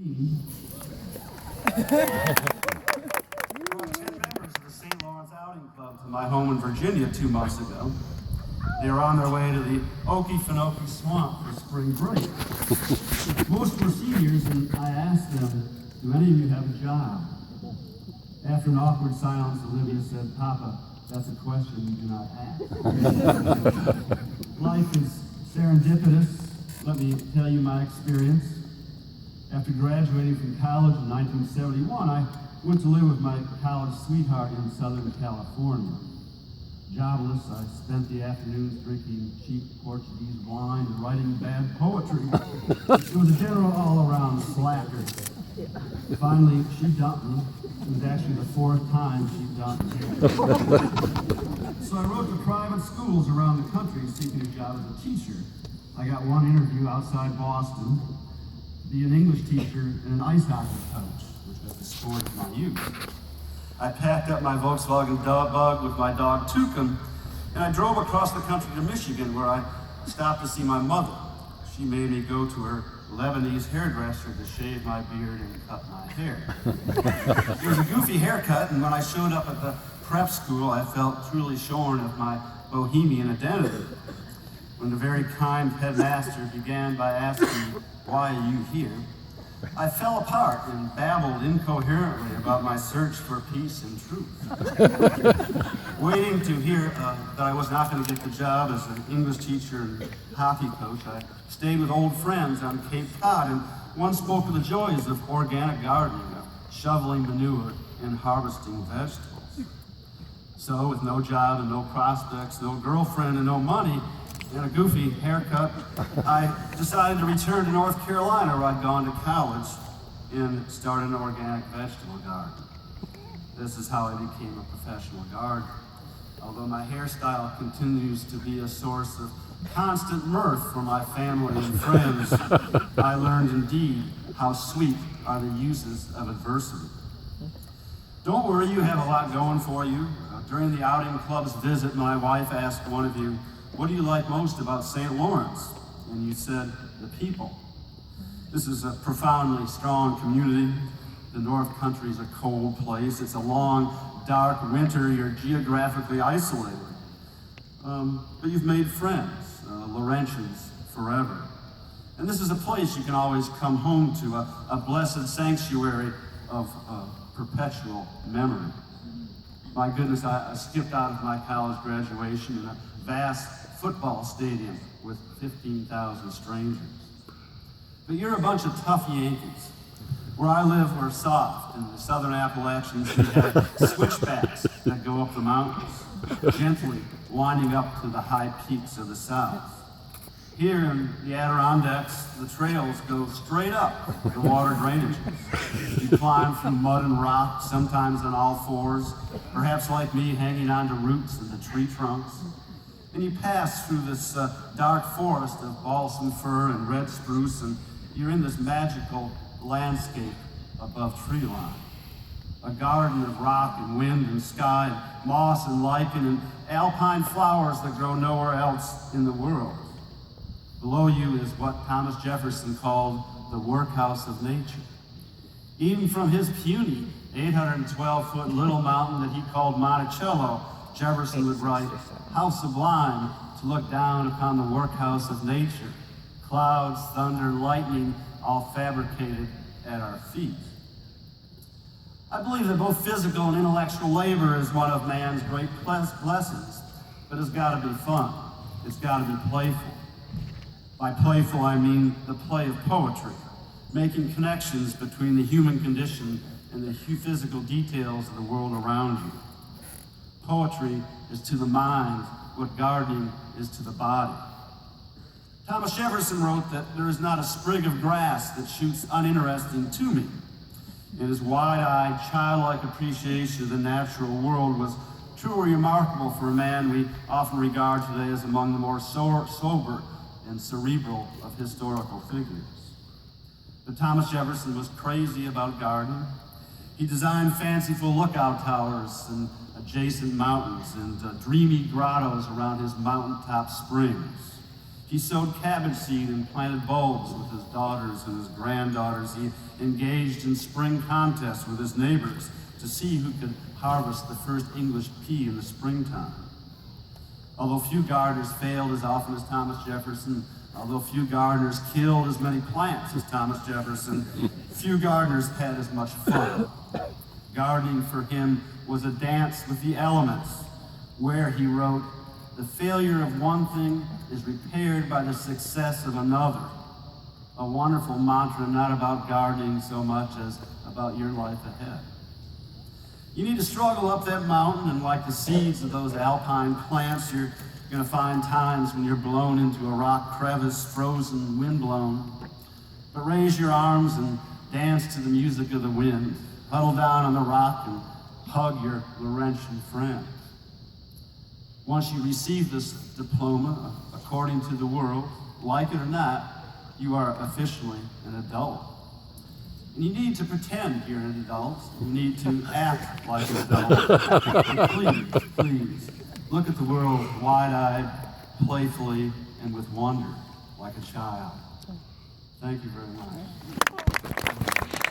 Brought 10 members of the St. Lawrence Outing Club to my home in Virginia 2 months ago. They were on their way to the Okefenokee Swamp for spring break. Most were seniors, and I asked them, do any of you have a job? After an awkward silence, Olivia said, Papa, that's a question you do not ask. Life is serendipitous. Let me tell you my experience. After graduating from college in 1971, I went to live with my college sweetheart in Southern California. Jobless, I spent the afternoons drinking cheap Portuguese wine and writing bad poetry. It was a general all-around slacker. Finally, she dumped me. It was actually the 4th time she dumped me. So I wrote to private schools around the country seeking a job as a teacher. I got one interview outside Boston, be an English teacher and an ice hockey coach, which was the sport of my youth. I packed up my Volkswagen Bug with my dog Tukum, and I drove across the country to Michigan, where I stopped to see my mother. She made me go to her Lebanese hairdresser to shave my beard and cut my hair. It was a goofy haircut, and when I showed up at the prep school, I felt truly shorn of my bohemian identity. When the very kind headmaster began by asking, why are you here? I fell apart and babbled incoherently about my search for peace and truth. Waiting to hear that I was not going to get the job as an English teacher and hockey coach, I stayed with old friends on Cape Cod, and one spoke of the joys of organic gardening, of shoveling manure and harvesting vegetables. So, with no job and no prospects, no girlfriend and no money, and a goofy haircut, I decided to return to North Carolina, where I'd gone to college, and start an organic vegetable garden. This is how I became a professional gardener. Although my hairstyle continues to be a source of constant mirth for my family and friends, I learned indeed how sweet are the uses of adversity. Don't worry, you have a lot going for you. During the outing club's visit, my wife asked one of you, what do you like most about St. Lawrence? And you said, the people. This is a profoundly strong community. The North Country is a cold place. It's a long, dark winter. You're geographically isolated. But you've made friends, Laurentians forever. And this is a place you can always come home to, a blessed sanctuary of perpetual memory. My goodness, I skipped out of my college graduation in a vast football stadium with 15,000 strangers. But you're a bunch of tough Yankees. Where I live, we're soft. In the southern Appalachians, we have switchbacks that go up the mountains, gently winding up to the high peaks of the south. Here in the Adirondacks, the trails go straight up the water drainages. You climb through mud and rock, sometimes on all fours, perhaps like me, hanging onto roots in the tree trunks. And you pass through this dark forest of balsam fir and red spruce, and you're in this magical landscape above tree line. A garden of rock and wind and sky, and moss and lichen, and alpine flowers that grow nowhere else in the world. Below you is what Thomas Jefferson called the workhouse of nature. Even from his puny 812-foot little mountain that he called Monticello, Jefferson would write, how sublime to look down upon the workhouse of nature, clouds, thunder, lightning, all fabricated at our feet. I believe that both physical and intellectual labor is one of man's great blessings, but it's got to be fun. It's got to be playful. By playful, I mean the play of poetry, making connections between the human condition and the physical details of the world around you. Poetry is to the mind what gardening is to the body. Thomas Jefferson wrote that there is not a sprig of grass that shoots uninteresting to me. And his wide-eyed, childlike appreciation of the natural world was truly remarkable for a man we often regard today as among the more sober and cerebral of historical figures. But Thomas Jefferson was crazy about gardening. He designed fanciful lookout towers and adjacent mountains and dreamy grottos around his mountaintop springs. He sowed cabbage seed and planted bulbs with his daughters and his granddaughters. He engaged in spring contests with his neighbors to see who could harvest the first English pea in the springtime. Although few gardeners failed as often as Thomas Jefferson, although few gardeners killed as many plants as Thomas Jefferson, few gardeners had as much fun. Gardening for him was a dance with the elements, where he wrote, "The failure of one thing is repaired by the success of another." A wonderful mantra, not about gardening so much as about your life ahead. You need to struggle up that mountain, and like the seeds of those alpine plants, you're going to find times when you're blown into a rock crevice, frozen, windblown. But raise your arms and dance to the music of the wind. Huddle down on the rock and hug your Laurentian friend. Once you receive this diploma, according to the world, like it or not, you are officially an adult. And you need to pretend you're an adult. You need to act like an adult. And please, look at the world wide-eyed, playfully, and with wonder, like a child. Thank you very much.